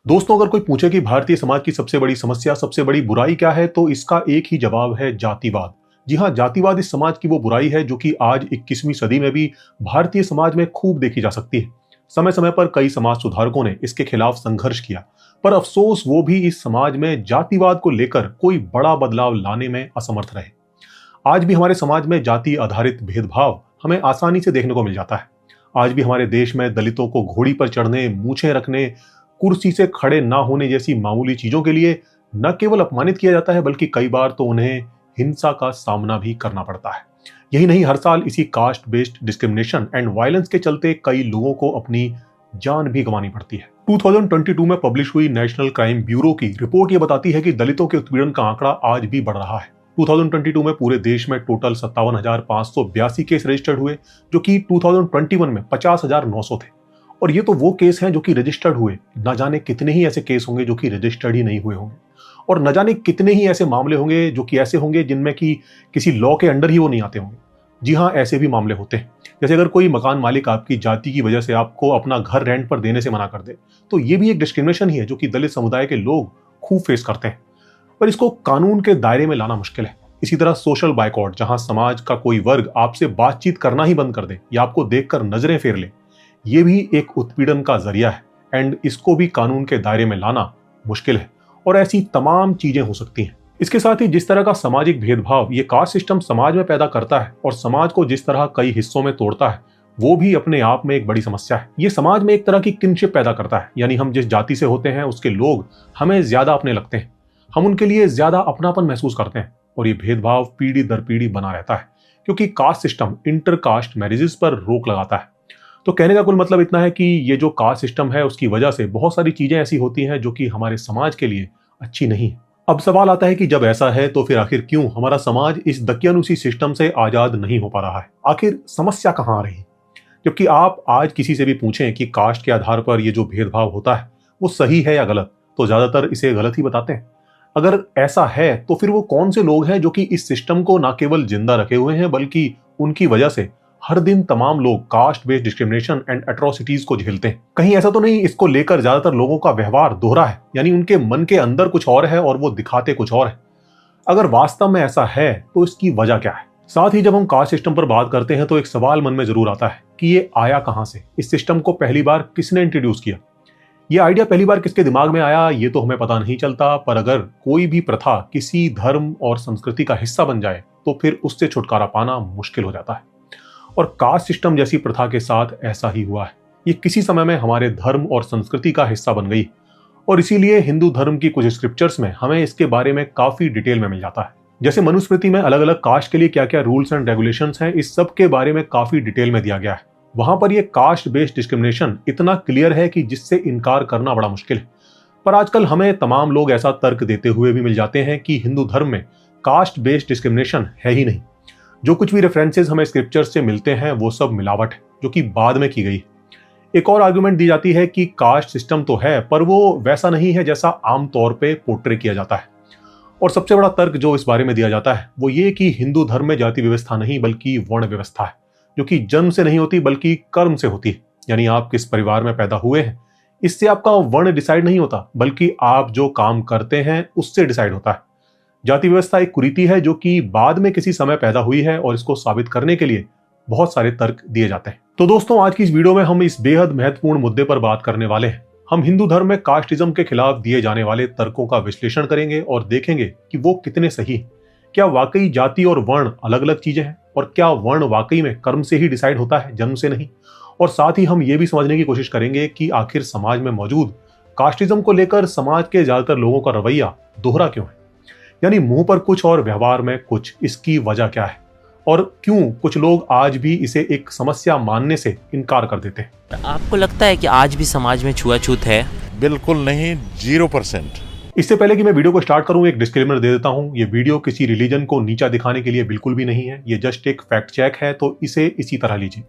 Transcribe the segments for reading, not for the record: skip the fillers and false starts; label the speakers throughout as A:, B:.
A: दोस्तों, अगर कोई पूछे कि भारतीय समाज की सबसे बड़ी समस्या, सबसे बड़ी बुराई क्या है, तो इसका एक ही जवाब है: जातिवाद। जी हाँ, जातिवाद इस समाज की वो बुराई है जो कि आज 21वीं सदी में भी भारतीय समाज में खूब देखी जा सकती है। समय समय पर कई समाज सुधारकों ने इसके खिलाफ संघर्ष किया, पर अफसोस वो भी इस समाज में जातिवाद को लेकर कोई बड़ा बदलाव लाने में असमर्थ रहे। आज भी हमारे समाज में जाति आधारित भेदभाव हमें आसानी से देखने को मिल जाता है। आज भी हमारे देश में दलितों को घोड़ी पर चढ़ने, मूछें रखने, कुर्सी से खड़े ना होने जैसी मामूली चीजों के लिए न केवल अपमानित किया जाता है, बल्कि कई बार तो उन्हें हिंसा का सामना भी करना पड़ता है। यही नहीं, हर साल इसी caste based discrimination and violence के चलते कई लोगों को अपनी जान भी गंवानी पड़ती है। 2022 में पब्लिश हुई नेशनल क्राइम ब्यूरो की रिपोर्ट ये बताती है कि दलितों के उत्पीड़न का आंकड़ा आज भी बढ़ रहा है। 2022 में पूरे देश में टोटल 57,582 केस रजिस्टर्ड हुए, जो कि 2021 में 50,900 थे। और ये तो वो केस हैं जो कि रजिस्टर्ड हुए, न जाने कितने ही ऐसे केस होंगे जो कि रजिस्टर्ड ही नहीं हुए होंगे, और न जाने कितने ही ऐसे मामले होंगे जो कि ऐसे होंगे जिनमें कि किसी लॉ के अंडर ही वो नहीं आते होंगे। जी हाँ, ऐसे भी मामले होते हैं। जैसे अगर कोई मकान मालिक आपकी जाति की वजह से आपको अपना घर रेंट पर देने से मना कर दे, तो ये भी एक डिस्क्रिमिनेशन ही है जो कि दलित समुदाय के लोग खूब फेस करते हैं, पर इसको कानून के दायरे में लाना मुश्किल है। इसी तरह सोशल बायकॉट, जहां समाज का कोई वर्ग आपसे बातचीत करना ही बंद कर दे या आपको देखकर नजरें फेर ले, ये भी एक उत्पीड़न का जरिया है एंड इसको भी कानून के दायरे में लाना मुश्किल है। और ऐसी तमाम चीजें हो सकती हैं। इसके साथ ही जिस तरह का सामाजिक भेदभाव ये कास्ट सिस्टम समाज में पैदा करता है और समाज को जिस तरह कई हिस्सों में तोड़ता है, वो भी अपने आप में एक बड़ी समस्या है। ये समाज में एक तरह की किनशिप पैदा करता है, यानी हम जिस जाति से होते हैं उसके लोग हमें ज्यादा अपने लगते हैं, हम उनके लिए ज्यादा अपनापन महसूस करते हैं, और ये भेदभाव पीढ़ी दर पीढ़ी बना रहता है क्योंकि कास्ट सिस्टम इंटरकास्ट मैरिजेस पर रोक लगाता है। तो कहने का कुल मतलब इतना है कि ये जो कास्ट सिस्टम है उसकी वजह से बहुत सारी चीजें ऐसी होती हैं जो कि हमारे समाज के लिए अच्छी नहीं है। अब सवाल आता है कि जब ऐसा है तो फिर आखिर क्यों हमारा समाज इस दकियानुसी सिस्टम से आजाद नहीं हो पा रहा है? आखिर समस्या कहाँ आ रही है? जबकि आप आज किसी से भी पूछें कि कास्ट के आधार पर ये जो भेदभाव होता है वो सही है या गलत, तो ज्यादातर इसे गलत ही बताते हैं। अगर ऐसा है तो फिर वो कौन से लोग हैं जो कि इस सिस्टम को ना केवल जिंदा रखे हुए हैं, बल्कि उनकी वजह से हर दिन तमाम लोग caste based discrimination and atrocities को झेलते हैं? कहीं ऐसा तो नहीं इसको लेकर ज्यादातर लोगों का व्यवहार दोहरा है, यानी उनके मन के अंदर कुछ और है और वो दिखाते कुछ और है? अगर वास्तव में ऐसा है तो इसकी वजह क्या है? साथ ही जब हम कास्ट सिस्टम पर बात करते हैं तो एक सवाल मन में जरूर आता है कि ये आया कहां से? इस सिस्टम को पहली बार किसने इंट्रोड्यूस किया? ये आइडिया पहली बार किसके दिमाग में आया ये तो हमें पता नहीं चलता, पर अगर कोई भी प्रथा किसी धर्म और संस्कृति का हिस्सा बन जाए तो फिर उससे छुटकारा पाना मुश्किल हो जाता है। और कास्ट सिस्टम जैसी प्रथा के साथ ऐसा ही हुआ है। ये किसी समय में हमारे धर्म और संस्कृति का हिस्सा बन गई, और इसीलिए हिंदू धर्म की कुछ स्क्रिप्चर्स में हमें इसके बारे में काफी डिटेल में मिल जाता है। जैसे मनुस्मृति में अलग अलग कास्ट के लिए क्या क्या रूल्स एंड रेगुलेशंस हैं, इस सब के बारे में काफी डिटेल में दिया गया है। वहां पर ये कास्ट बेस्ड डिस्क्रिमिनेशन इतना क्लियर है कि जिससे इनकार करना बड़ा मुश्किल है। पर आजकल हमें तमाम लोग ऐसा तर्क देते हुए भी मिल जाते हैं कि हिंदू धर्म में कास्ट बेस्ड डिस्क्रिमिनेशन है ही नहीं। जो कुछ भी रेफरेंसेस हमें स्क्रिप्चर्स से मिलते हैं वो सब मिलावट है जो कि बाद में की गई। एक और आर्गुमेंट दी जाती है कि कास्ट सिस्टम तो है पर वो वैसा नहीं है जैसा आमतौर पे पोर्ट्रे किया जाता है। और सबसे बड़ा तर्क जो इस बारे में दिया जाता है वो ये कि हिंदू धर्म में जाति व्यवस्था नहीं बल्कि वर्ण व्यवस्था है, जो कि जन्म से नहीं होती बल्कि कर्म से होती है। यानी आप किस परिवार में पैदा हुए हैं इससे आपका वर्ण डिसाइड नहीं होता, बल्कि आप जो काम करते हैं उससे डिसाइड होता है। जाति व्यवस्था एक कुरीति है जो कि बाद में किसी समय पैदा हुई है, और इसको साबित करने के लिए बहुत सारे तर्क दिए जाते हैं। तो दोस्तों, आज की इस वीडियो में हम इस बेहद महत्वपूर्ण मुद्दे पर बात करने वाले हैं। हम हिंदू धर्म में कास्टिज्म के खिलाफ दिए जाने वाले तर्कों का विश्लेषण करेंगे और देखेंगे कि वो कितने सही हैं। क्या वाकई जाति और वर्ण अलग अलग चीजें हैं, और क्या वर्ण वाकई में कर्म से ही डिसाइड होता है, जन्म से नहीं? और साथ ही हम ये भी समझने की कोशिश करेंगे कि आखिर समाज में मौजूद कास्टिज्म को लेकर समाज के ज्यादातर लोगों का रवैया दोहरा क्यों है? यानी मुंह पर कुछ और व्यवहार में कुछ, इसकी वजह क्या है? और क्यों कुछ लोग आज भी इसे एक समस्या मानने से इनकार कर देते हैं?
B: आपको लगता है कि आज भी समाज में छुआछूत है?
C: बिल्कुल नहीं, 0%।
A: इससे पहले कि मैं वीडियो को स्टार्ट करूं, एक डिस्क्लेमर दे देता हूं। ये वीडियो किसी रिलीजन को नीचा दिखाने के लिए बिल्कुल भी नहीं है, ये जस्ट एक फैक्ट चेक है, तो इसे इसी तरह लीजिए।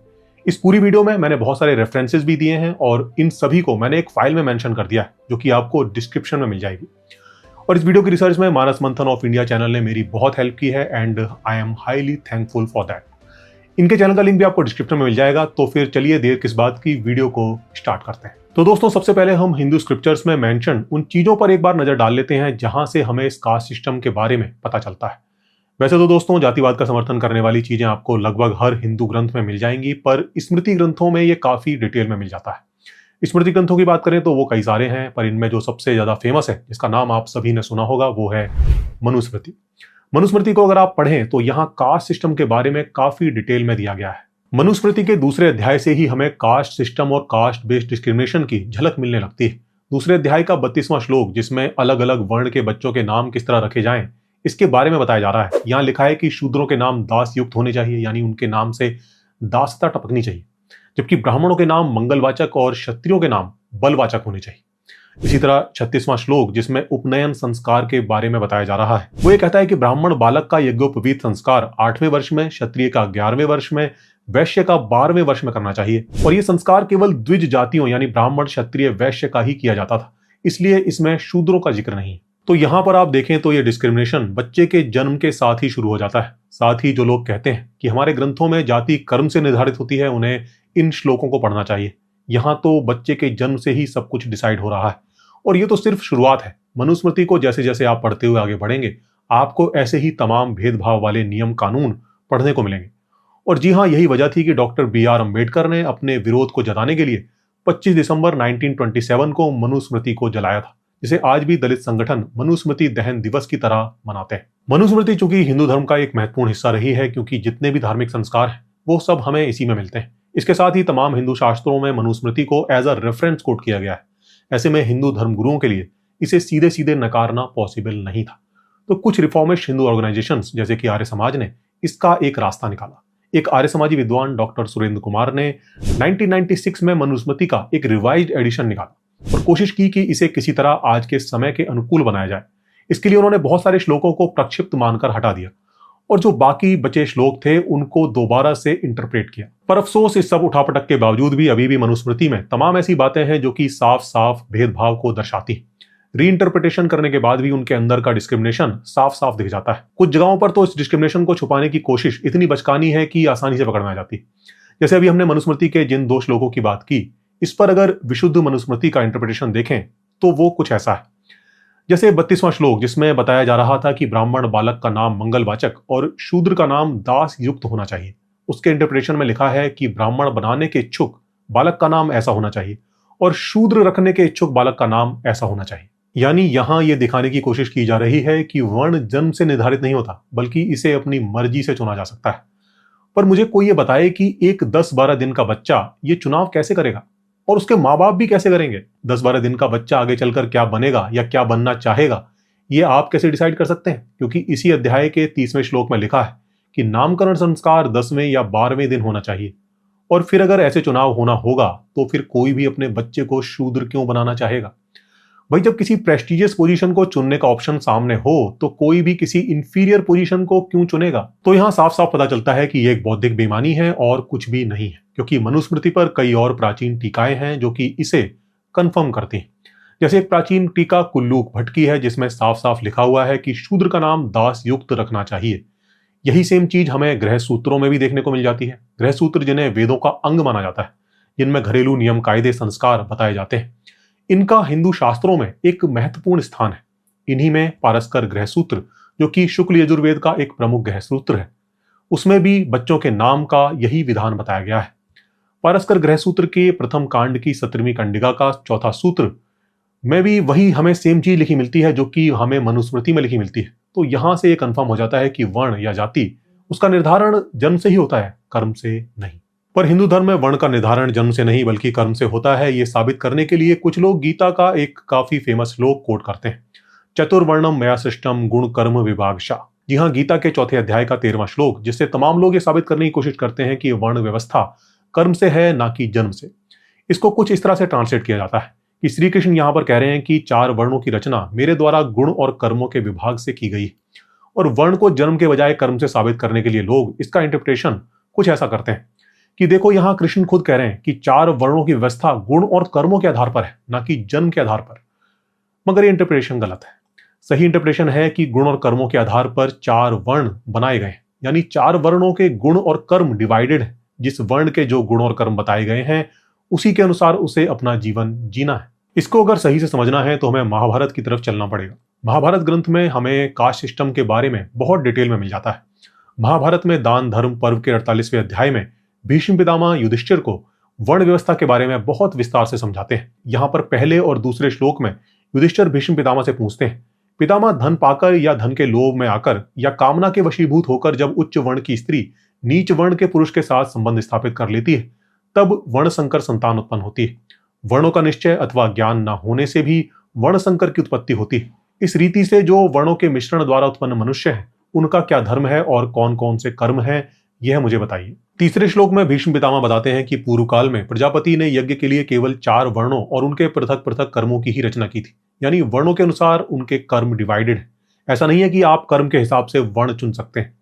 A: इस पूरी वीडियो में मैंने बहुत सारे रेफरेंसेस भी दिए हैं और इन सभी को मैंने एक फाइल में मेंशन कर दिया है जो कि आपको डिस्क्रिप्शन में मिल जाएगी। और इस वीडियो की रिसर्च में मानस मंथन ऑफ इंडिया चैनल ने मेरी बहुत हेल्प की है and I am highly thankful for that. इनके चैनल का लिंक भी आपको डिस्क्रिप्शन में मिल जाएगा। तो फिर चलिए देर किस बात की, वीडियो को स्टार्ट करते हैं। तो दोस्तों, सबसे पहले हम हिंदू स्क्रिप्चर्स में मेंशन उन चीजों पर एक बार नजर डाल लेते हैं जहां से हमें इस कास्ट सिस्टम के बारे में पता चलता है। वैसे तो दोस्तों, जातिवाद का समर्थन करने वाली चीजें आपको लगभग हर हिंदू ग्रंथ में मिल जाएंगी, पर स्मृति ग्रंथों में ये काफी डिटेल में मिल जाता है। स्मृति ग्रंथों की बात करें तो वो कई सारे हैं, पर इनमें जो सबसे ज्यादा फेमस है, जिसका नाम आप सभी ने सुना होगा, वो है मनुस्मृति। मनुस्मृति को अगर आप पढ़ें तो यहाँ कास्ट सिस्टम के बारे में काफी डिटेल में दिया गया है। मनुस्मृति के दूसरे अध्याय से ही हमें कास्ट सिस्टम और कास्ट बेस्ड डिस्क्रिमिनेशन की झलक मिलने लगती है। दूसरे अध्याय का 32वां श्लोक, जिसमें अलग अलग वर्ण के बच्चों के नाम किस तरह रखे जाएं, इसके बारे में बताया जा रहा है। यहाँ लिखा है कि शूद्रों के नाम दास युक्त होने चाहिए, यानी उनके नाम से दासता टपकनी चाहिए, जबकि ब्राह्मणों के नाम मंगलवाचक और क्षत्रियों के नाम बलवाचक होने चाहिए। इसी तरह 36वां श्लोक, जिसमें उपनयन संस्कार के बारे में बताया जा रहा है, वो ये कहता है कि ब्राह्मण बालक का यज्ञोपवीत संस्कार 8वें वर्ष में, क्षत्रिय का 11वें वर्ष में, वैश्य का 12वें वर्ष में करना चाहिए। और ये संस्कार केवल द्विज जातियों यानी ब्राह्मण, क्षत्रिय, वैश्य का ही किया जाता था, इसलिए इसमें शूद्रों का जिक्र नहीं। तो यहां पर आप देखें तो ये डिस्क्रिमिनेशन बच्चे के जन्म के साथ ही शुरू हो जाता है। साथ ही जो लोग कहते हैं कि हमारे ग्रंथों में जाति कर्म से निर्धारित होती है, उन्हें इन श्लोकों को पढ़ना चाहिए। यहां तो बच्चे के जन्म से ही सब कुछ डिसाइड हो रहा है, और ये तो सिर्फ शुरुआत है। मनुस्मृति को जैसे जैसे आप पढ़ते हुए आगे बढ़ेंगे, आपको ऐसे ही तमाम भेदभाव वाले नियम कानून पढ़ने को मिलेंगे। और जी हाँ, यही वजह थी कि डॉक्टर BR अम्बेडकर ने अपने विरोध को जताने के लिए 25 दिसंबर 1927 को मनुस्मृति को जलाया था, जिसे आज भी दलित संगठन मनुस्मृति दहन दिवस की तरह मनाते हैं। मनुस्मृति चूंकि हिंदू धर्म का एक महत्वपूर्ण हिस्सा रही है, क्योंकि जितने भी धार्मिक संस्कार हैं वो सब हमें इसी में मिलते हैं। इसके साथ ही तमाम हिंदू शास्त्रों में मनुस्मृति को एज अ रेफरेंस कोट किया गया है। ऐसे में हिंदू धर्म गुरुओं के लिए इसे सीधे सीधे नकारना पॉसिबल नहीं था। तो कुछ रिफॉर्मिस्ट हिंदू ऑर्गेनाइजेशंस जैसे कि आर्य समाज ने इसका एक रास्ता निकाला। एक आर्य समाजी विद्वान डॉक्टर सुरेंद्र कुमार ने 1996 में मनुस्मृति का एक रिवाइज्ड एडिशन निकाला और कोशिश की कि इसे किसी तरह आज के समय के अनुकूल बनाया जाए। इसके लिए उन्होंने बहुत सारे श्लोकों को प्रक्षिप्त मानकर हटा दिया और जो बाकी बचे श्लोक थे उनको दोबारा से इंटरप्रेट किया। पर अफसोस, इस सब उठापटक के बावजूद भी अभी भी मनुस्मृति में तमाम ऐसी बातें हैं जो कि साफ साफ भेदभाव को दर्शाती हैं। रीइंटरप्रिटेशन करने के बाद भी उनके अंदर का डिस्क्रिमिनेशन साफ साफ दिख जाता है। कुछ जगहों पर तो इस डिस्क्रिमिनेशन को छुपाने की कोशिश इतनी बचकानी है कि आसानी से पकड़ में आ जाती। जैसे अभी हमने मनुस्मृति के जिन 2 श्लोकों की बात की, इस पर अगर विशुद्ध मनुस्मृति का इंटरप्रिटेशन देखें तो वो कुछ ऐसा है। जैसे 32वां श्लोक, जिसमें बताया जा रहा था कि ब्राह्मण बालक का नाम मंगलवाचक और शूद्र का नाम दास युक्त होना चाहिए, उसके इंटरप्रिटेशन में लिखा है कि ब्राह्मण बनाने के इच्छुक बालक का नाम ऐसा होना चाहिए और शूद्र रखने के इच्छुक बालक का नाम ऐसा होना चाहिए। यानी यहां यह दिखाने की कोशिश की जा रही है कि वर्ण जन्म से निर्धारित नहीं होता, बल्कि इसे अपनी मर्जी से चुना जा सकता है। पर मुझे कोई ये बताए कि एक 10-12 दिन का बच्चा ये चुनाव कैसे करेगा, और उसके माँ बाप भी कैसे करेंगे? 10-12 दिन का बच्चा आगे चलकर क्या बनेगा या क्या बनना चाहेगा, ये आप कैसे डिसाइड कर सकते हैं? क्योंकि इसी अध्याय के 30वें श्लोक में लिखा है कि नामकरण संस्कार 10वें या 12वें दिन होना चाहिए। और फिर अगर ऐसे चुनाव होना होगा तो फिर कोई भी अपने बच्चे को शूद्र क्यों बनाना चाहेगा? भाई, जब किसी प्रेस्टिजियस पोजीशन को चुनने का ऑप्शन सामने हो तो कोई भी किसी इंफीरियर पोजीशन को क्यों चुनेगा? तो यहां साफ साफ पता चलता है कि यह एक बौद्धिक बेईमानी है और कुछ भी नहीं है, क्योंकि मनुस्मृति पर कई और प्राचीन टीकाएं हैं जो कि इसे कंफर्म करती हैं। जैसे एक प्राचीन टीका कुल्लूक भट्ट की है, जिसमें साफ साफ लिखा हुआ है कि शूद्र का नाम दास युक्त रखना चाहिए। यही सेम चीज हमें गृह सूत्रों में भी देखने को मिल जाती है। गृह सूत्र जिन्हें वेदों का अंग माना जाता है, जिनमें घरेलू नियम, कायदे, संस्कार बताए जाते हैं, इनका हिंदू शास्त्रों में एक महत्वपूर्ण स्थान है। इन्हीं में पारस्कर गृह सूत्र, जो कि शुक्ल यजुर्वेद का एक प्रमुख गृह सूत्र है, उसमें भी बच्चों के नाम का यही विधान बताया गया है। पारस्कर गृह सूत्र के प्रथम कांड की 17वीं कंडिका का 4था सूत्र में भी वही हमें सेम चीज लिखी मिलती है जो कि हमें मनुस्मृति में लिखी मिलती है। तो यहां से ये कंफर्म हो जाता है कि वर्ण या जाति, उसका निर्धारण जन्म से ही होता है, कर्म से नहीं। पर हिंदू धर्म में वर्ण का निर्धारण जन्म से नहीं बल्कि कर्म से होता है, ये साबित करने के लिए कुछ लोग गीता का एक काफी फेमस श्लोक कोट करते हैं, चतुर्वर्णम मया सृष्टम गुण कर्म विभागशा। जी हाँ, गीता के 4थे अध्याय का 13वां श्लोक, जिससे तमाम लोग ये साबित करने की कोशिश करते हैं कि वर्ण व्यवस्था कर्म से है, ना कि जन्म से। इसको कुछ इस तरह से ट्रांसलेट किया जाता है कि श्री कृष्ण यहां पर कह रहे हैं कि 4 वर्णों की रचना मेरे द्वारा गुण और कर्मों के विभाग से की गई, और वर्ण को जन्म के बजाय कर्म से साबित करने के लिए लोग इसका इंटरप्रिटेशन कुछ ऐसा करते हैं कि देखो, यहां कृष्ण खुद कह रहे हैं कि 4 वर्णों की व्यवस्था गुण और कर्मों के आधार पर है, ना कि जन्म के आधार पर। मगर ये इंटरप्रिटेशन गलत है। सही इंटरप्रिटेशन है कि गुण और कर्मों के आधार पर 4 वर्ण बनाए गए, यानी 4 वर्णों के गुण और कर्म डिवाइडेड है। जिस वर्ण के जो गुण और कर्म बताए गए हैं उसी के अनुसार उसे अपना जीवन जीना है। इसको अगर सही से समझना है तो हमें महाभारत की तरफ चलना पड़ेगा। महाभारत ग्रंथ में हमें कास्ट सिस्टम के बारे में बहुत डिटेल में मिल जाता है। महाभारत में दान धर्म पर्व के 48वें अध्याय में भीष्म पितामह युधिष्ठिर को वर्ण व्यवस्था के बारे में बहुत विस्तार से समझाते हैं। यहाँ पर पहले और दूसरे श्लोक में युधिष्ठिर भीष्म पितामह से पूछते हैं, पितामह धन पाकर या धन के लोभ में आकर या कामना के वशीभूत होकर जब उच्च वर्ण की स्त्री नीच वर्ण के पुरुष के साथ संबंध स्थापित कर लेती है तब वर्ण संकर संतान उत्पन्न होती है। वर्णों का निश्चय अथवा ज्ञान न होने से भी वर्ण संकर की उत्पत्ति होती है। इस रीति से जो वर्णों के मिश्रण द्वारा उत्पन्न मनुष्य हैं उनका क्या धर्म है और कौन कौन से कर्म हैं, यह मुझे बताइए। तीसरे श्लोक में भीष्म पितामह बताते हैं कि पूर्व काल में प्रजापति ने यज्ञ के लिए केवल 4 वर्णों और उनके पृथक पृथक कर्मों की ही रचना की थी, यानी वर्णों के अनुसार उनके कर्म डिवाइडेड है। ऐसा नहीं है कि आप कर्म के हिसाब से वर्ण चुन सकते हैं।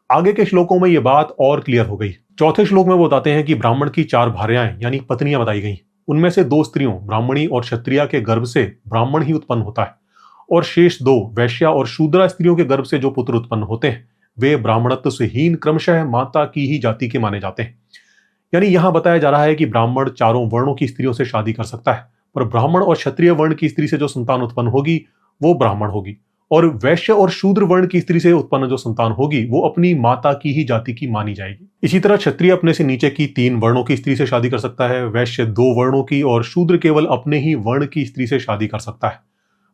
A: आगे के श्लोकों में यह बात और क्लियर हो गई। चौथे श्लोक में वो बताते हैं कि ब्राह्मण की 4 भार्याएं यानी पत्नियां बताई गई। उनमें से 2 स्त्रियों ब्राह्मणी और क्षत्रिया के गर्भ से ब्राह्मण ही उत्पन्न होता है और शेष 2 वैश्या और शूद्रा स्त्रियों के गर्भ से जो पुत्र उत्पन्न होते हैं वे ब्राह्मणत्व से हीन क्रमशः माता की ही जाति के माने जाते हैं। यानी यहां बताया जा रहा है कि ब्राह्मण चारों वर्णों की स्त्रियों से शादी कर सकता है, पर ब्राह्मण और क्षत्रिय वर्ण की स्त्री से जो संतान उत्पन्न होगी वो ब्राह्मण होगी और वैश्य और शूद्र वर्ण की स्त्री से उत्पन्न जो संतान होगी वो अपनी माता की ही जाति की मानी जाएगी। इसी तरह क्षत्रिय अपने से नीचे की 3 वर्णों की स्त्री से शादी कर सकता है, वैश्य 2 वर्णों की और शूद्र केवल अपने ही वर्ण की स्त्री से शादी कर सकता है।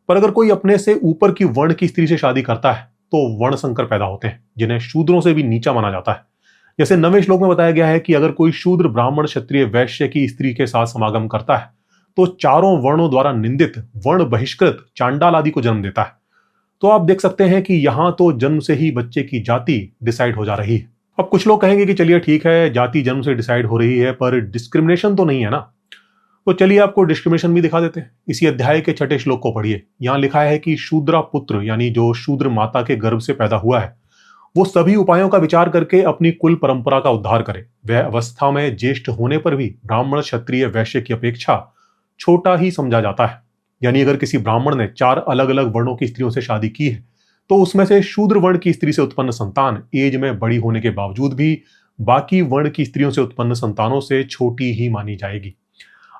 A: पर अगर कोई अपने से ऊपर की वर्ण की स्त्री से शादी करता है तो वर्ण संकर पैदा होते हैं जिन्हें शूद्रों से भी नीचा माना जाता है। जैसे 9वें श्लोक में बताया गया है कि अगर कोई शूद्र ब्राह्मण क्षत्रिय वैश्य की स्त्री के साथ समागम करता है तो चारों वर्णों द्वारा निंदित वर्ण बहिष्कृत चांडाल आदि को जन्म देता है। तो आप देख सकते हैं कि यहां तो जन्म से ही बच्चे की जाति डिसाइड हो जा रही है। अब कुछ लोग कहेंगे कि चलिए ठीक है, जाति जन्म से डिसाइड हो रही है पर डिस्क्रिमिनेशन तो नहीं है ना। तो चलिए आपको डिस्क्रिमिनेशन भी दिखा देते हैं। इसी अध्याय के 6ठे श्लोक को पढ़िए। यहां लिखा है कि शूद्रा पुत्र यानी जो शूद्र माता के गर्भ से पैदा हुआ है वो सभी उपायों का विचार करके अपनी कुल परंपरा का उद्धार करे। वह अवस्था में ज्येष्ठ होने पर भी ब्राह्मण क्षत्रिय वैश्य की अपेक्षा छोटा ही समझा जाता है। यानी अगर किसी ब्राह्मण ने 4 अलग अलग वर्णों की स्त्रियों से शादी की है तो उसमें से शूद्र वर्ण की स्त्री से उत्पन्न संतान एज में बड़ी होने के बावजूद भी बाकी वर्ण की स्त्रियों से उत्पन्न संतानों से छोटी ही मानी जाएगी।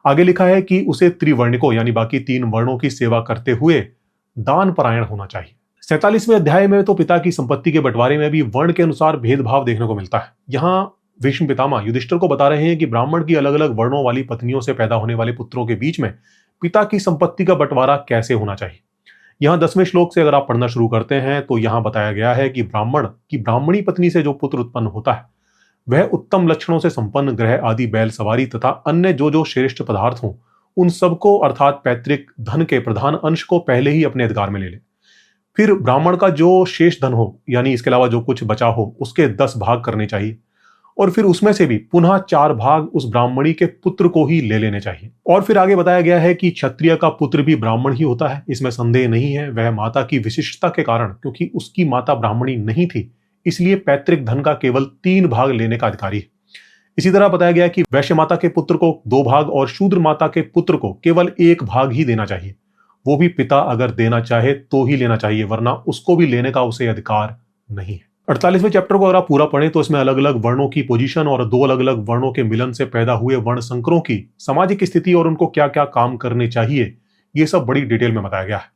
A: आगे लिखा है कि उसे त्रिवर्णिकों यानी बाकी 3 वर्णों की सेवा करते हुए दान परायण होना चाहिए। 47वें अध्याय में तो पिता की संपत्ति के बंटवारे में भी वर्ण के अनुसार भेदभाव देखने को मिलता है। यहाँ भीष्म पितामह युधिष्ठिर को बता रहे हैं कि ब्राह्मण की अलग अलग वर्णों वाली पत्नियों से पैदा होने वाले पुत्रों के बीच में पिता की संपत्ति का बंटवारा कैसे होना चाहिए। यहाँ 10वें श्लोक से अगर आप पढ़ना शुरू करते हैं तो यहाँ बताया गया है कि ब्राह्मण की ब्राह्मणी पत्नी से जो पुत्र उत्पन्न होता है वह उत्तम लक्षणों से संपन्न ग्रह आदि बैल सवारी तथा अन्य जो श्रेष्ठ पदार्थ हों उन सबको अर्थात पैतृक धन के प्रधान अंश को पहले ही अपने अधिकार में ले ले। फिर ब्राह्मण का जो शेष धन हो यानी इसके अलावा जो कुछ बचा हो उसके 10 भाग करने चाहिए और फिर उसमें से भी पुनः 4 भाग उस ब्राह्मणी के पुत्र को ही ले लेने चाहिए। और फिर आगे बताया गया है कि क्षत्रिय का पुत्र भी ब्राह्मण ही होता है, इसमें संदेह नहीं है। वह माता की विशिष्टता के कारण क्योंकि उसकी माता ब्राह्मणी नहीं थी इसलिए पैतृक धन का केवल 3 भाग लेने का अधिकारी है। इसी तरह बताया गया कि वैश्य माता के पुत्र को 2 भाग और शूद्र माता के पुत्र को केवल 1 भाग ही देना चाहिए। वो भी पिता अगर देना चाहे तो ही लेना चाहिए, वरना उसको भी लेने का उसे अधिकार नहीं है। 48वें चैप्टर को अगर आप पूरा पढ़ें तो इसमें अलग अलग वर्णों की पोजीशन और 2 अलग अलग वर्णों के मिलन से पैदा हुए वर्ण संकरों की सामाजिक स्थिति और उनको क्या क्या काम करने चाहिए ये सब बड़ी डिटेल में बताया गया है।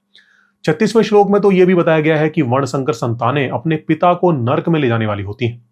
A: 36वें श्लोक में तो यह भी बताया गया है कि वर्ण संकर संतानें अपने पिता को नरक में ले जाने वाली होती हैं।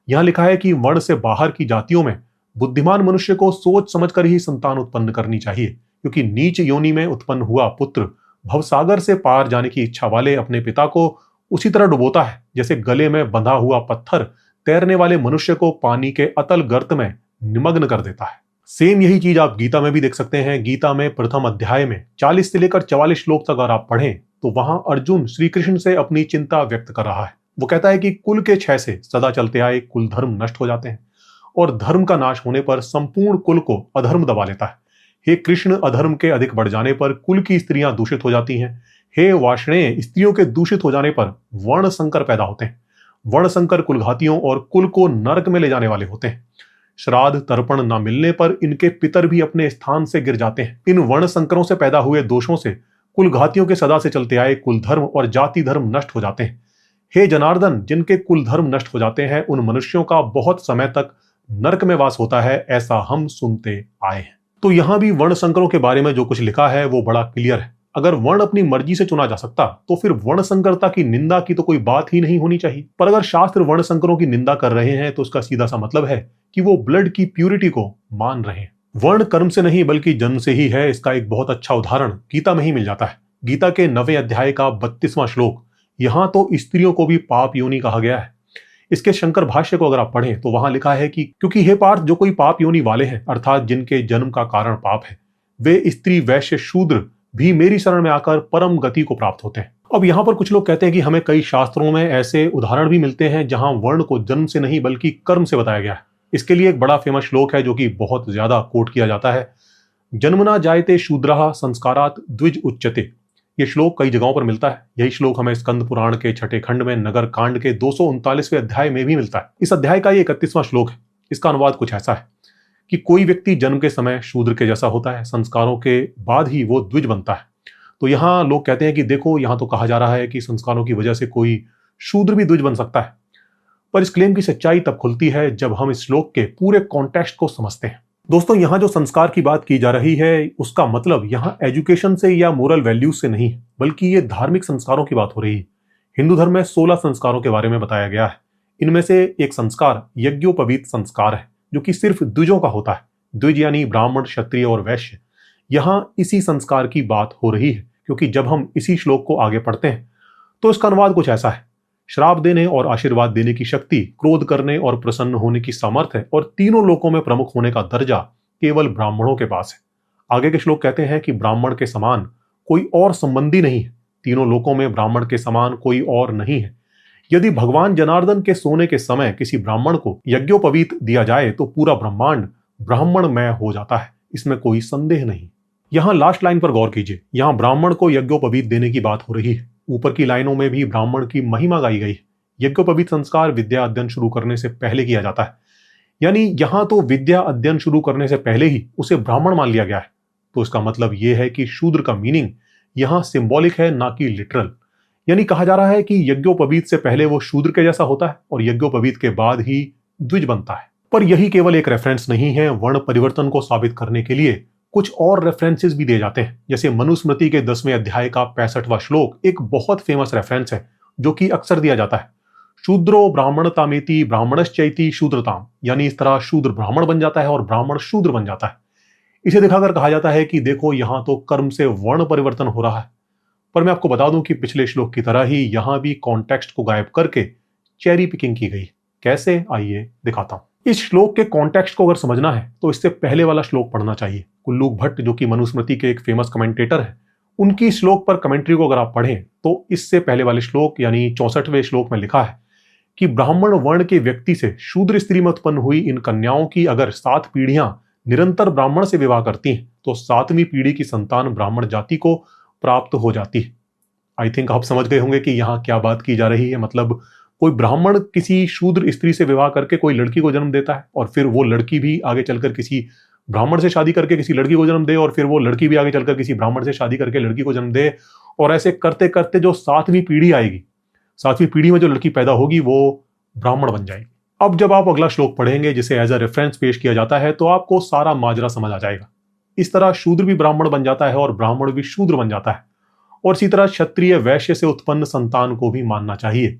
A: यहां लिखा है कि वर्ण से बाहर की जातियों में बुद्धिमान मनुष्य को सोच समझकर ही संतान उत्पन्न करनी चाहिए, क्योंकि नीच योनि में उत्पन्न हुआ पुत्र भवसागर से पार जाने की इच्छा वाले अपने पिता को उसी तरह डुबोता है जैसे गले में बंधा हुआ पत्थर तैरने वाले मनुष्य को पानी के अतल गर्त में निमग्न कर देता है। सेम यही चीज आप गीता में भी देख सकते हैं। गीता में प्रथम अध्याय में 40 से लेकर 44 श्लोक तक अगर आप पढ़ें तो वहां अर्जुन श्री कृष्ण से अपनी चिंता व्यक्त कर रहा है। वो कहता है कि कुल के क्षय से सदा चलते आए कुल धर्म नष्ट हो जाते हैं और धर्म का नाश होने पर संपूर्ण कुल को अधर्म दबा लेता है। हे कृष्ण, अधर्म के अधिक बढ़ जाने पर कुल की स्त्रियां दूषित हो जाती हैं। हे वाष्णेय, स्त्रियों के दूषित हो जाने पर वर्ण संकर पैदा होते हैं। वर्ण संकर कुलघातियों और कुल को नरक में ले जाने वाले होते हैं। श्राद्ध तर्पण न मिलने पर इनके पितर भी अपने स्थान से गिर जाते हैं। इन वर्ण संकरों से पैदा हुए दोषों से कुलघातियों के सदा से चलते आए कुल धर्म और जाति धर्म नष्ट हो जाते हैं। हे जनार्दन, जिनके कुल धर्म नष्ट हो जाते हैं उन मनुष्यों का बहुत समय तक नरक में वास होता है, ऐसा हम सुनते आए हैं। तो यहां भी वर्ण संकरों के बारे में जो कुछ लिखा है वो बड़ा क्लियर है। अगर वर्ण अपनी मर्जी से चुना जा सकता तो फिर वर्ण संकरता की निंदा की तो कोई बात ही नहीं होनी चाहिए। पर अगर शास्त्र वर्ण संकरों की निंदा कर रहे हैं तो उसका सीधा सा मतलब है कि वो ब्लड की प्यूरिटी को मान रहे हैं। वर्ण कर्म से नहीं बल्कि जन्म से ही है, इसका एक बहुत अच्छा उदाहरण गीता में ही मिल जाता है। गीता के 9वें अध्याय का 32वां श्लोक, यहां तो स्त्रियों को भी पाप योनि कहा गया है। इसके शंकर भाष्य को अगर आप पढ़ें तो वहां लिखा है कि क्योंकि हे पार्थ, जो कोई पाप योनि वाले हैं अर्थात जिनके जन्म का कारण पाप है, वे स्त्री वैश्य शूद्र भी मेरी शरण में आकर परम गति को प्राप्त होते हैं। अब यहां पर कुछ लोग कहते हैं कि हमें कई शास्त्रों में ऐसे उदाहरण भी मिलते हैं जहां वर्ण को जन्म से नहीं बल्कि कर्म से बताया गया है। इसके लिए एक बड़ा फेमस श्लोक है जो कि बहुत ज्यादा कोट किया जाता है, जन्मना जायते शूद्रः संस्कारात् द्विज उच्यते। ये श्लोक कई जगहों पर मिलता है। यही श्लोक हमें स्कंद पुराण के 6ठे खंड में नगर कांड के 239वें अध्याय में भी मिलता है। इस अध्याय का ये 31वां श्लोक है। इसका अनुवाद कुछ ऐसा है कि कोई व्यक्ति जन्म के समय शूद्र के जैसा होता है, संस्कारों के बाद ही वो द्विज बनता है। तो यहां लोग कहते हैं कि देखो, यहां तो कहा जा रहा है कि संस्कारों की वजह से कोई शूद्र भी द्विज बन सकता है। पर इस क्लेम की सच्चाई तब खुलती है जब हम इस श्लोक के पूरे कॉन्टेक्स्ट को समझते हैं। दोस्तों, यहां जो संस्कार की बात की जा रही है उसका मतलब यहां एजुकेशन से या मोरल वैल्यूज से नहीं है, बल्कि ये धार्मिक संस्कारों की बात हो रही है। हिंदू धर्म में 16 संस्कारों के बारे में बताया गया है। इनमें से एक संस्कार यज्ञोपवीत संस्कार है जो कि सिर्फ द्विजों का होता है। द्विज यानी ब्राह्मण, क्षत्रिय और वैश्य। यहां इसी संस्कार की बात हो रही है, क्योंकि जब हम इसी श्लोक को आगे पढ़ते हैं तो इसका अनुवाद कुछ ऐसा है, श्राप देने और आशीर्वाद देने की शक्ति, क्रोध करने और प्रसन्न होने की सामर्थ्य और तीनों लोकों में प्रमुख होने का दर्जा केवल ब्राह्मणों के पास है। आगे के श्लोक कहते हैं कि ब्राह्मण के समान कोई और संबंधी नहीं है, तीनों लोकों में ब्राह्मण के समान कोई और नहीं है। यदि भगवान जनार्दन के सोने के समय किसी ब्राह्मण को यज्ञोपवीत दिया जाए तो पूरा ब्रह्मांड ब्राह्मणमय हो जाता है, इसमें कोई संदेह नहीं। यहां लास्ट लाइन पर गौर कीजिए, यहां ब्राह्मण को यज्ञोपवीत देने की बात हो रही है। ऊपर की लाइनों में भी ब्राह्मण की महिमा गाई गई है। यज्ञोपवीत संस्कार विद्या अध्ययन शुरू करने से पहले किया जाता है, यानी यहां तो विद्या अध्ययन शुरू करने से पहले ही उसे ब्राह्मण मान लिया गया है। तो इसका मतलब यह है कि शूद्र का मीनिंग यहां सिंबॉलिक है, ना कि लिटरल। यानी कहा जा रहा है कि यज्ञोपवीत से पहले वो शूद्र के जैसा होता है और यज्ञोपवीत के बाद ही द्विज बनता है। पर यही केवल एक रेफरेंस नहीं है। वर्ण परिवर्तन को साबित करने के लिए कुछ और रेफरेंसेस भी दिए जाते हैं। जैसे मनुस्मृति के 10वें अध्याय का 65वां श्लोक एक बहुत फेमस रेफरेंस है जो कि अक्सर दिया जाता है, शूद्रो ब्राह्मणतामेति ब्राह्मणश्चैति शूद्रताम। यानी इस तरह शूद्र ब्राह्मण बन जाता है और ब्राह्मण शूद्र बन जाता है। इसे दिखाकर कहा जाता है कि देखो, यहां तो कर्म से वर्ण परिवर्तन हो रहा है। पर मैं आपको बता दूं कि पिछले श्लोक की तरह ही यहां भी कॉन्टेक्स्ट को गायब करके चेरी पिकिंग की गई। कैसे, आइए दिखाता हूं। इस श्लोक के कॉन्टेक्स्ट को अगर समझना है तो इससे पहले वाला श्लोक पढ़ना चाहिए। कुल्लूक भट्ट, जो कि मनुस्मृति के एक फेमस कमेंटेटर है, उनकी श्लोक पर कमेंट्री को अगर आप पढ़ें तो इससे पहले वाले श्लोक यानी 64वें श्लोक में लिखा है कि ब्राह्मण वर्ण के व्यक्ति से शूद्र स्त्री में उत्पन्न हुई इन कन्याओं की अगर 7 पीढ़ियां निरंतर ब्राह्मण से विवाह करती हैं तो 7वीं पीढ़ी की संतान ब्राह्मण जाति को प्राप्त हो जाती है। आई थिंक आप समझ गए होंगे कि यहाँ क्या बात की जा रही है। मतलब कोई ब्राह्मण किसी शूद्र स्त्री से विवाह करके कोई लड़की को जन्म देता है और फिर वो लड़की भी आगे चलकर किसी ब्राह्मण से शादी करके किसी लड़की को जन्म दे और फिर वो लड़की भी आगे चलकर किसी ब्राह्मण से शादी करके लड़की को जन्म दे। और ऐसे करते करते जो 7वीं पीढ़ी आएगी, 7वीं पीढ़ी में जो लड़की पैदा होगी वो ब्राह्मण बन जाएगी। अब जब आप अगला श्लोक पढ़ेंगे जिसे एज अ रेफरेंस पेश किया जाता है तो आपको सारा माजरा समझ आ जाएगा। इस तरह शूद्र भी ब्राह्मण बन जाता है और ब्राह्मण भी शूद्र बन जाता है। और इसी तरह क्षत्रिय वैश्य से उत्पन्न संतान को भी मानना चाहिए,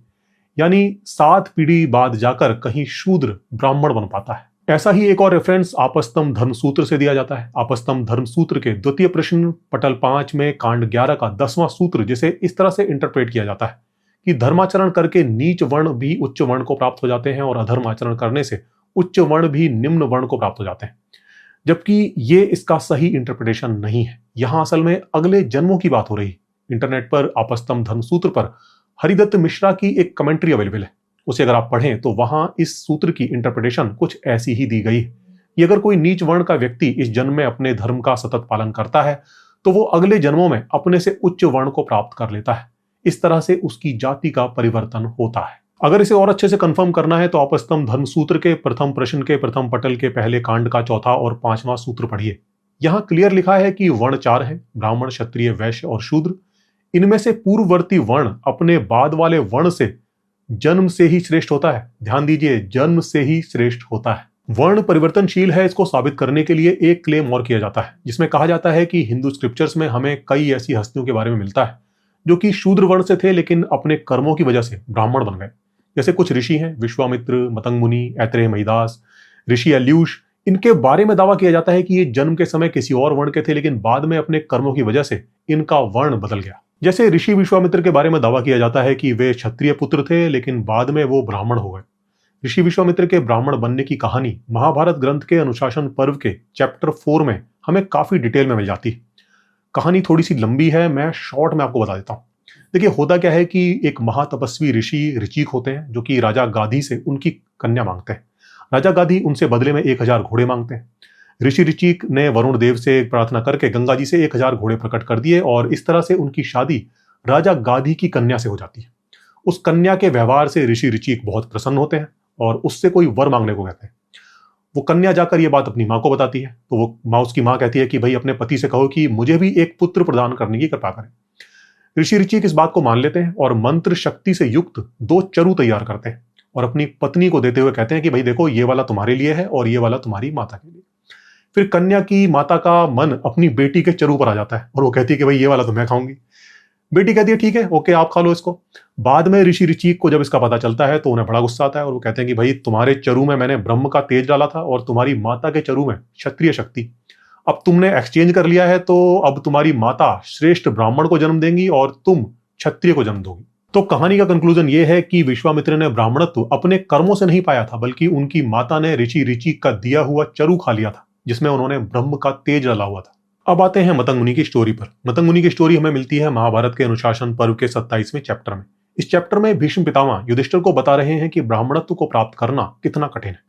A: यानी 7 पीढ़ी बाद जाकर कहीं शूद्र ब्राह्मण बन पाता है। ऐसा ही एक और रेफरेंस आपस्तम धर्मसूत्र से दिया जाता है। आपस्तम धर्मसूत्र के 2 प्रश्न पटल 5 में कांड 11 का 10वां सूत्र, जिसे इस तरह से इंटरप्रेट किया जाता है कि धर्माचरण करके नीच वर्ण भी उच्च वर्ण को प्राप्त हो जाते हैं और अधर्म आचरण करने से उच्च वर्ण भी निम्न वर्ण को प्राप्त हो जाते हैं। जबकि ये इसका सही इंटरप्रिटेशन नहीं है। यहां असल में अगले जन्मों की बात हो रही है। इंटरनेट पर आपस्तम धर्मसूत्र पर हरिदत्त मिश्रा की एक कमेंट्री अवेलेबल है। उसे अगर आप पढ़ें तो वहां इस सूत्र की इंटरप्रिटेशन कुछ ऐसी ही दी गई है कि अगर कोई नीच वर्ण का व्यक्ति इस जन्म में अपने धर्म का सतत पालन करता है तो वो अगले जन्मों में अपने से उच्च वर्ण को प्राप्त कर लेता है। इस तरह से उसकी जाति का परिवर्तन होता है। अगर इसे और अच्छे से कंफर्म करना है तो आपस्तम धर्म सूत्र के प्रथम प्रश्न के प्रथम पटल के पहले कांड का 4था और 5वां सूत्र पढ़िए। यहां क्लियर लिखा है कि वर्ण 4 है, ब्राह्मण, क्षत्रिय, वैश्य और शूद्र। इनमें से पूर्ववर्ती वर्ण अपने बाद वाले वर्ण से जन्म से ही श्रेष्ठ होता है। ध्यान दीजिए, जन्म से ही श्रेष्ठ होता है। वर्ण परिवर्तनशील है, इसको साबित करने के लिए एक क्लेम और किया जाता है, जिसमें कहा जाता है कि हिंदू स्क्रिप्चर्स में हमें कई ऐसी हस्तियों के बारे में मिलता है जो कि शूद्र वर्ण से थे लेकिन अपने कर्मों की वजह से ब्राह्मण बन गए। जैसे कुछ ऋषि हैं, विश्वामित्र, मतंग मुनि, ऐत्रेय महिदास, ऋषि अल्यूष। इनके बारे में दावा किया जाता है कि ये जन्म के समय किसी और वर्ण के थे लेकिन बाद में अपने कर्मों की वजह से इनका वर्ण बदल गया। जैसे ऋषि विश्वामित्र के बारे में दावा किया जाता है कि वे क्षत्रिय पुत्र थे लेकिन बाद में वो ब्राह्मण हो गए। ऋषि विश्वामित्र के ब्राह्मण बनने की कहानी महाभारत ग्रंथ के अनुशासन पर्व के चैप्टर 4 में हमें काफी डिटेल में मिल जाती है। कहानी थोड़ी सी लंबी है, मैं शॉर्ट में आपको बता देता हूँ। देखिए, होता क्या है कि एक महातपस्वी ऋषि ऋचिक होते हैं जो कि राजा गाधी से उनकी कन्या मांगते हैं। राजा गाधी उनसे बदले में 1000 घोड़े मांगते हैं। ऋषि ऋचिक ने वरुण देव से प्रार्थना करके गंगा जी से 1000 घोड़े प्रकट कर दिए और इस तरह से उनकी शादी राजा गाधी की कन्या से हो जाती है। उस कन्या के व्यवहार से ऋषि ऋचिक बहुत प्रसन्न होते हैं और उससे कोई वर मांगने को कहते हैं। वो कन्या जाकर ये बात अपनी माँ को बताती है तो वो माँ, उसकी माँ कहती है कि भाई अपने पति से कहो कि मुझे भी एक पुत्र प्रदान करने की कृपा करें। ऋषि ऋचिक इस बात को मान लेते हैं और मंत्र शक्ति से युक्त 2 चरु तैयार करते हैं और अपनी पत्नी को देते हुए कहते हैं कि भाई देखो, ये वाला तुम्हारे लिए है और ये वाला तुम्हारी माता के लिए। फिर कन्या की माता का मन अपनी बेटी के चरु पर आ जाता है और वो कहती है कि भाई ये वाला तो मैं खाऊंगी। बेटी कहती है ठीक है, ओके, आप खा लो इसको। बाद में ऋषि ऋचिक को जब इसका पता चलता है तो उन्हें बड़ा गुस्सा आता है और वो कहते हैं कि भाई तुम्हारे चरु में मैंने ब्रह्म का तेज डाला था और तुम्हारी माता के चरु में क्षत्रिय शक्ति। अब तुमने एक्सचेंज कर लिया है तो अब तुम्हारी माता श्रेष्ठ ब्राह्मण को जन्म देंगी और तुम क्षत्रिय को जन्म दोगी। तो कहानी का कंक्लूजन ये है कि विश्वामित्र ने ब्राह्मणत्व अपने कर्मों से नहीं पाया था बल्कि उनकी माता ने ऋषि ऋचिक का दिया हुआ चरु खा लिया था जिसमें उन्होंने ब्रह्म का तेज डाला हुआ था। अब आते हैं मतंग मुनि की स्टोरी पर। मतंग मुनि की स्टोरी हमें मिलती है महाभारत के अनुशासन पर्व के 27वें चैप्टर में। इस चैप्टर में भीष्म पितामह युधिष्ठिर को बता रहे हैं कि ब्राह्मणत्व को प्राप्त करना कितना कठिन है।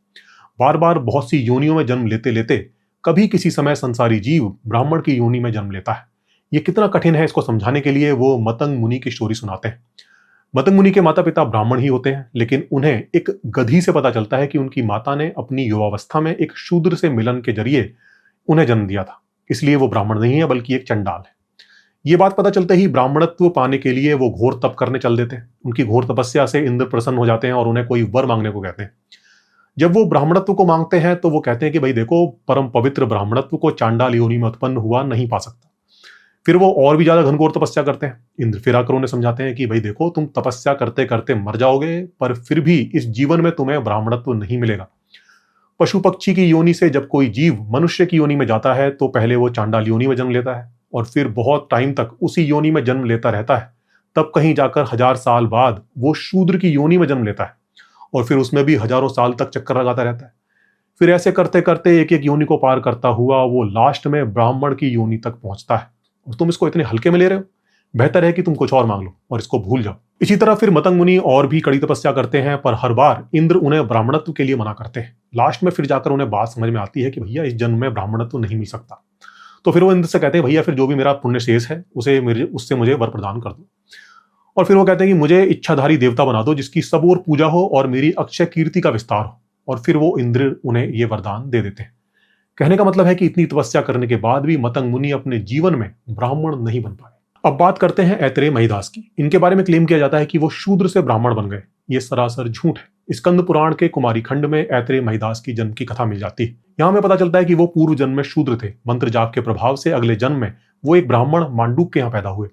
A: बार बार बहुत सी योनियों में जन्म लेते लेते कभी किसी समय संसारी जीव ब्राह्मण की योनि में जन्म लेता है। ये कितना कठिन है इसको समझाने के लिए वो मतंग मुनि की स्टोरी सुनाते हैं। मतंग मुनि के माता पिता ब्राह्मण ही होते हैं लेकिन उन्हें एक गधी से पता चलता है कि उनकी माता ने अपनी युवावस्था में एक शूद्र से मिलन के जरिए उन्हें जन्म दिया था, इसलिए वो ब्राह्मण नहीं है बल्कि एक चंडाल है। ये बात पता चलते ही ब्राह्मणत्व पाने के लिए वो घोर तप करने चल देते हैं। उनकी घोर तपस्या से इंद्र प्रसन्न हो जाते हैं और उन्हें कोई वर मांगने को कहते हैं। जब वो ब्राह्मणत्व को मांगते हैं तो वो कहते हैं कि भाई देखो, परम पवित्र ब्राह्मणत्व को चांडाल योनि में उत्पन्न हुआ नहीं पा सकता। फिर वो और भी ज्यादा घनघोर तपस्या करते हैं। इंद्र फिर आकर उन्हें समझाते हैं कि भाई देखो, तुम तपस्या करते करते मर जाओगे पर फिर भी इस जीवन में तुम्हें ब्राह्मणत्व नहीं मिलेगा। पशु पक्षी की योनि से जब कोई जीव मनुष्य की योनि में जाता है तो पहले वो चांडाल योनि में जन्म लेता है और फिर बहुत टाइम तक उसी योनि में जन्म लेता रहता है। तब कहीं जाकर 1000 साल बाद वो शूद्र की योनि में जन्म लेता है और फिर उसमें भी हजारों साल तक चक्कर लगाता रहता है। फिर ऐसे करते करते एक एक योनि को पार करता हुआ वो लास्ट में ब्राह्मण की योनि तक पहुंचता है। और तुम इसको इतने हल्के में ले रहे हो, बेहतर है कि तुम कुछ और मांग लो और इसको भूल जाओ। इसी तरह फिर मतंग मुनि और भी कड़ी तपस्या करते हैं पर हर बार इंद्र उन्हें ब्राह्मणत्व के लिए मना करते हैं। लास्ट में फिर जाकर उन्हें बात समझ में आती है कि भैया इस जन्म में ब्राह्मणत्व नहीं मिल सकता। तो फिर वो इंद्र से कहते हैं भैया फिर जो भी मेरा पुण्य शेष है उससे मुझे वर प्रदान कर दो। और फिर वो कहते हैं कि मुझे इच्छाधारी देवता बना दो जिसकी सब ओर पूजा हो और मेरी अक्षय कीर्ति का विस्तार हो। और फिर वो इंद्र उन्हें ये वरदान दे देते हैं। कहने का मतलब है कि इतनी तपस्या करने के बाद भी मतंग मुनि अपने जीवन में ब्राह्मण नहीं बन पाए। अब बात करते हैं ऐत्रेय महिदास की। इनके बारे में क्लेम किया जाता है कि वो शूद्र से ब्राह्मण बन गए। ये सरासर झूठ है। स्कंद पुराण के कुमारी खंड में ऐत्रेय महिदास की जन्म की कथा मिल जाती है। यहाँ हमें पता चलता है कि वो पूर्व जन्म में शूद्र थे। मंत्र जाप के प्रभाव से अगले जन्म में वो एक ब्राह्मण मांडूक के यहाँ पैदा हुए।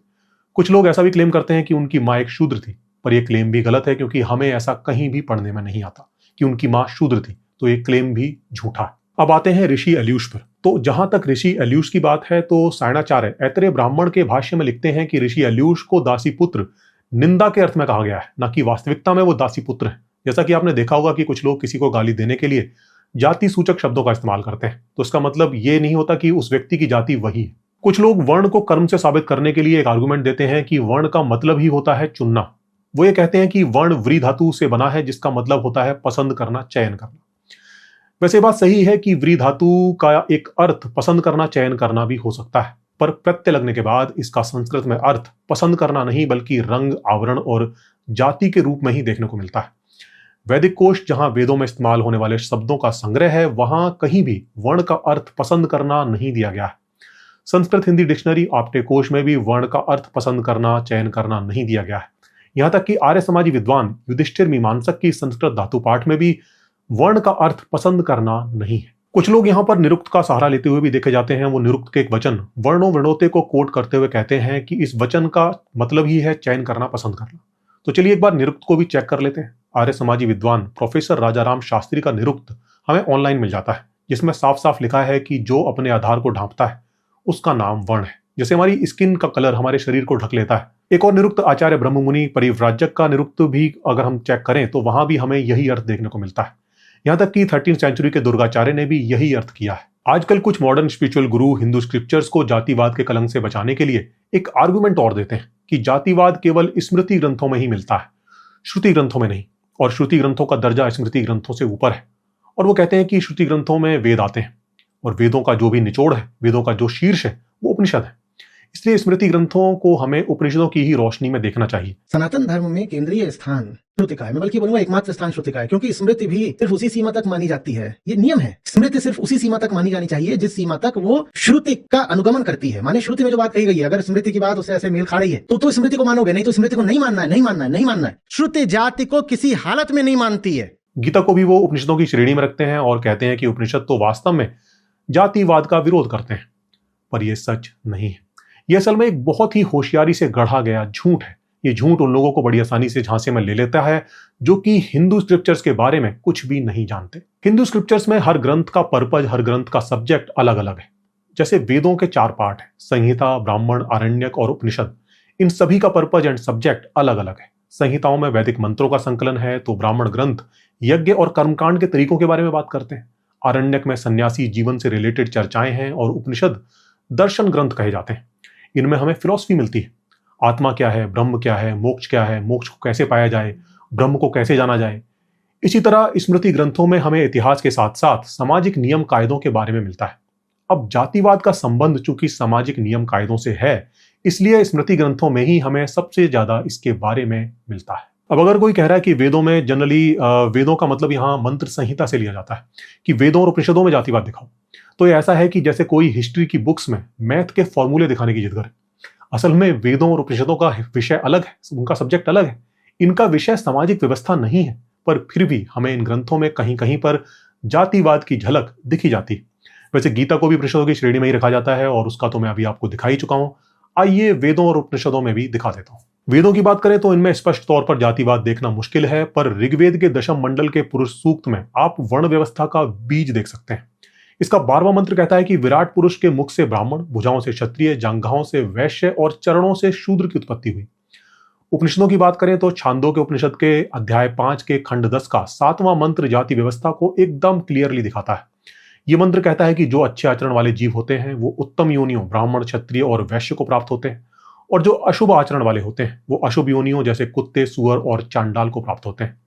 A: कुछ लोग ऐसा भी क्लेम करते हैं कि उनकी माँ एक शूद्र थी, पर यह क्लेम भी गलत है क्योंकि हमें ऐसा कहीं भी पढ़ने में नहीं आता कि उनकी माँ शूद्र थी। तो ये क्लेम भी झूठा है। अब आते हैं ऋषि अल्यूष पर। तो जहां तक ऋषि अल्यूष की बात है तो सायणाचार्य ऐत्रेय ब्राह्मण के भाष्य में लिखते हैं कि ऋषि अल्यूष को दासी पुत्र निंदा के अर्थ में कहा गया है, न कि वास्तविकता में वो दासी पुत्र है। जैसा कि आपने देखा होगा कि कुछ लोग किसी को गाली देने के लिए जाति सूचक शब्दों का इस्तेमाल करते हैं, तो इसका मतलब ये नहीं होता कि उस व्यक्ति की जाति वही है। कुछ लोग वर्ण को कर्म से साबित करने के लिए एक आर्गुमेंट देते हैं कि वर्ण का मतलब ही होता है चुनना। वो ये कहते हैं कि वर्ण व्री धातु से बना है जिसका मतलब होता है पसंद करना, चयन करना। वैसे बात सही है कि व्री धातु का एक अर्थ पसंद करना, चयन करना भी हो सकता है, पर प्रत्यय लगने के बाद इसका संस्कृत में अर्थ पसंद करना नहीं बल्कि रंग, आवरण और जाति के रूप में ही देखने को मिलता है। वैदिक कोश जहां वेदों में इस्तेमाल होने वाले शब्दों का संग्रह है वहां कहीं भी वर्ण का अर्थ पसंद करना नहीं दिया गया है। संस्कृत हिंदी डिक्शनरी आपटे कोश में भी वर्ण का अर्थ पसंद करना, चयन करना नहीं दिया गया है। यहां तक कि आर्य समाजी विद्वान युधिष्ठिर मीमांसक की संस्कृत धातु पाठ में भी वर्ण का अर्थ पसंद करना नहीं है। कुछ लोग यहाँ पर निरुक्त का सहारा लेते हुए भी देखे जाते हैं। वो निरुक्त के एक वचन वर्णो विणोते को कोट करते हुए कहते हैं कि इस वचन का मतलब ही है चयन करना पसंद करना। तो चलिए एक बार निरुक्त को भी चेक कर लेते हैं। आर्य समाजी विद्वान प्रोफेसर राजाराम शास्त्री का निरुक्त हमें ऑनलाइन मिल जाता है, जिसमें साफ साफ लिखा है कि जो अपने आधार को ढांपता है उसका नाम वर्ण है। जैसे हमारी स्किन का कलर हमारे शरीर को ढक लेता है। एक और निरुक्त आचार्य ब्रह्ममुनि परिव्राजक का निरुक्त भी अगर हम चेक करें तो वहां भी हमें यही अर्थ देखने को मिलता है। यहां तक कि 13वीं सेंचुरी के दुर्गाचार्य ने भी यही अर्थ किया है। आजकल कुछ मॉडर्न स्पिरिचुअल गुरु हिंदू स्क्रिप्चर्स को जातिवाद के कलंक से बचाने के लिए एक आर्गुमेंट और देते हैं कि जातिवाद केवल स्मृति ग्रंथों में ही मिलता है, श्रुति ग्रंथों में नहीं, और श्रुति ग्रंथों का दर्जा स्मृति ग्रंथों से ऊपर है। और वो कहते हैं कि श्रुति ग्रंथों में वेद आते हैं और वेदों का जो भी निचोड़ है, वेदों का जो शीर्ष है वो उपनिषद है। इसलिए स्मृति ग्रंथों को हमें उपनिषदों की ही रोशनी में देखना चाहिए।
D: सनातन धर्म में केंद्रीय स्थान श्रुतिका है, मैं बल्कि बोलूंगा एकमात्र स्थान श्रुतिका है, क्योंकि स्मृति भी सिर्फ उसी सीमा तक मानी जाती है। ये नियम है, स्मृति सिर्फ उसी सीमा तक मानी जानी चाहिए जिस सीमा तक वो श्रुति का अनुगमन करती है। माने श्रुति में जो बात कही गई है, अगर स्मृति की बात उससे ऐसे मेल खा रही है तो स्मृति को मानोगे, नहीं तो स्मृति को नहीं मानना है, नहीं मानना है, नहीं मानना है। श्रुति जाति को किसी हालत में नहीं मानती है।
A: गीता को भी वो उपनिषदों की श्रेणी में रखते हैं और कहते हैं कि उपनिषद तो वास्तव में जातिवाद का विरोध करते हैं, पर यह सच नहीं है। यह असल में एक बहुत ही होशियारी से गढ़ा गया झूठ है। यह झूठ उन लोगों को बड़ी आसानी से झांसे में ले लेता है जो कि हिंदू स्क्रिप्चर्स के बारे में कुछ भी नहीं जानते। हिंदू स्क्रिप्चर्स में हर ग्रंथ का पर्पज, हर ग्रंथ का सब्जेक्ट अलग अलग है। जैसे वेदों के 4 पार्ट हैं, संहिता, ब्राह्मण, आरण्यक और उपनिषद। इन सभी का पर्पज एंड सब्जेक्ट अलग अलग है। संहिताओं में वैदिक मंत्रों का संकलन है, तो ब्राह्मण ग्रंथ यज्ञ और कर्मकांड के तरीकों के बारे में बात करते हैं। आरण्यक में सन्यासी जीवन से रिलेटेड चर्चाएं हैं और उपनिषद दर्शन ग्रंथ कहे जाते हैं। इनमें हमें फिलॉसफी मिलती है। आत्मा क्या है, ब्रह्म क्या है, मोक्ष क्या है, मोक्ष को कैसे पाया जाए, ब्रह्म को कैसे जाना जाए। इसी तरह स्मृति ग्रंथों में हमें इतिहास के साथ साथ सामाजिक नियम कायदों के बारे में मिलता है। अब जातिवाद का संबंध चूंकि सामाजिक नियम कायदों से है, इसलिए स्मृति ग्रंथों में ही हमें सबसे ज्यादा इसके बारे में मिलता है। अब अगर कोई कह रहा है कि वेदों में जनरली वेदों का मतलब यहाँ मंत्र संहिता से लिया जाता है कि वेदों और उपनिषदों में जातिवाद दिखाओ, तो ये ऐसा है कि जैसे कोई हिस्ट्री की बुक्स में मैथ के फॉर्मूले दिखाने की जिद करे। असल में वेदों और उपनिषदों का विषय अलग है, उनका सब्जेक्ट अलग है। इनका विषय सामाजिक व्यवस्था नहीं है, पर फिर भी हमें इन ग्रंथों में कहीं कहीं पर जातिवाद की झलक दिखी जाती है। वैसे गीता को भी उपनिषदों की श्रेणी में ही रखा जाता है और उसका तो मैं अभी आपको दिखा ही चुका हूं। आइए वेदों और उपनिषदों में भी दिखा देता हूं। वेदों की बात करें तो इनमें स्पष्ट तौर पर जातिवाद देखना मुश्किल है, पर ऋग्वेद के दशम मंडल के पुरुष सूक्त में आप वर्ण व्यवस्था का बीज देख सकते हैं। इसका 12वां मंत्र कहता है कि विराट पुरुष के मुख से ब्राह्मण, भुजाओं से क्षत्रिय, जांघाओं से वैश्य और चरणों से शूद्र की उत्पत्ति हुई। उपनिषदों की बात करें तो छांदोग्य उपनिषद के अध्याय 5 के खंड 10 का 7वां मंत्र जाति व्यवस्था को एकदम क्लियरली दिखाता है। यह मंत्र कहता है कि जो अच्छे आचरण वाले जीव होते हैं वो उत्तम योनियों ब्राह्मण, क्षत्रिय और वैश्य को प्राप्त होते हैं, और जो अशुभ आचरण वाले होते हैं वो अशुभ योनियों जैसे कुत्ते, सुअर और चांडाल को प्राप्त होते हैं।